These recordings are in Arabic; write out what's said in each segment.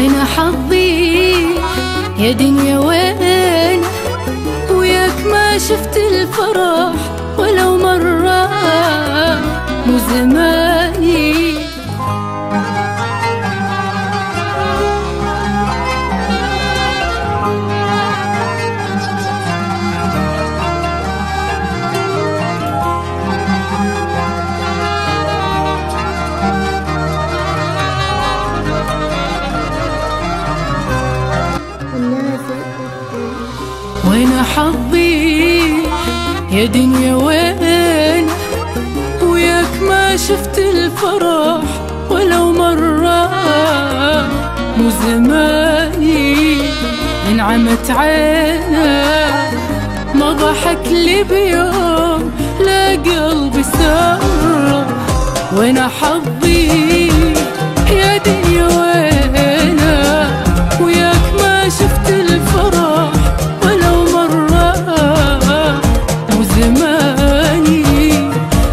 وين حظي يا دنيا وين؟ وياك ما شفت الفرح ولو مرة، مو زماني. وين حظي يا دنيا وين؟ وياك ما شفت الفرح ولو مرة، مو زماني. انعمت عينك ما ضحك لي بيوم، لا قلبي سر. وين حظي يا دنيا وين؟ وياك ما شفت الفرح ولو مرة، مو زماني.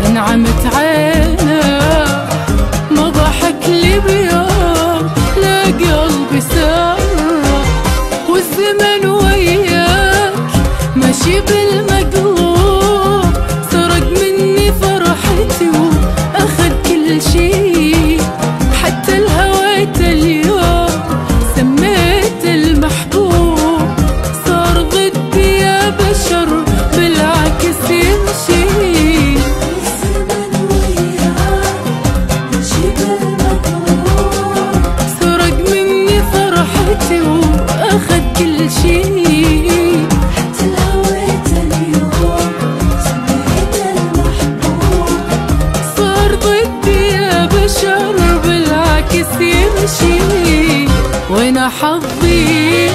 انعمت عينك ما ضحك لي بيوم، لا قلبي سر. والزمن وياك ماشي بالمقلوب، سرق مني فرحتي واخذ كل شي. حتى الهويت اليوم سميت المحبوب، صار ضدي يا بشر بالعكس يمشي. والزمن وياك ماشي بالمقلوب، سرق مني فرحتي واخذ كل شي. حتى الهويت اليوم سميت المحبوب، صار ضدي يا بشر بالعكس يمشي. وين حظي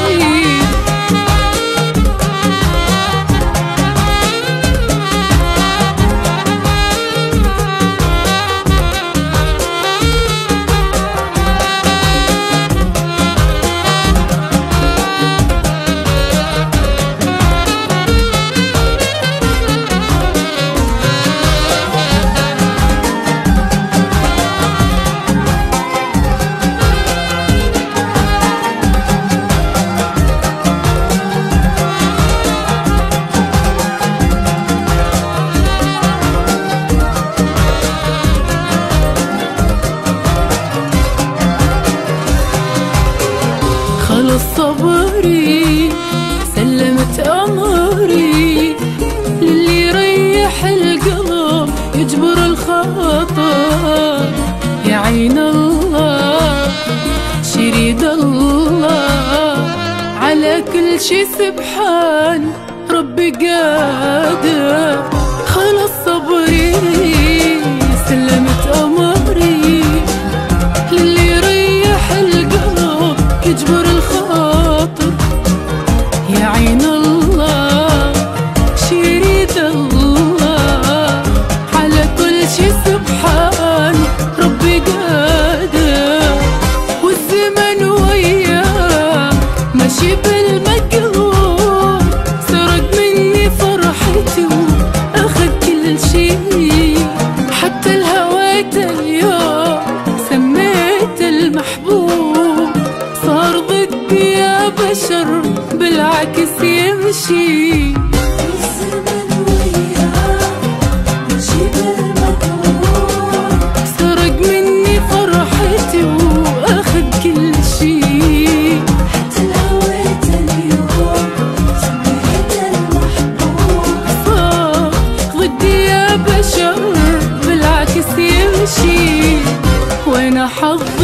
خلص صبري، سلمت أمري للي يريح القلب يجبر الخاطر. يا عين الله شريد الله، على كل شي سبحان ربي قادر. خلص صبري، سلمت أمري للي يريح القلب يجبر الخاطر. يا عين الله شريد الله، على كل شي سبحان ربي قادر. والزمن وياك ماشي بالمقلوب، سرق مني فرحتي واخذ كل شي. حتى الهويت اليوم سميت المحبوب، صار ضدي يا بشر بالعكس يمشي. والزمن وياك ماشي بالمقلوب، سرق مني فرحتي واخذ كل شي. حتى الهويت اليوم سميت المحبوب، صار ضدي يا بشر بالعكس يمشي. وين حظي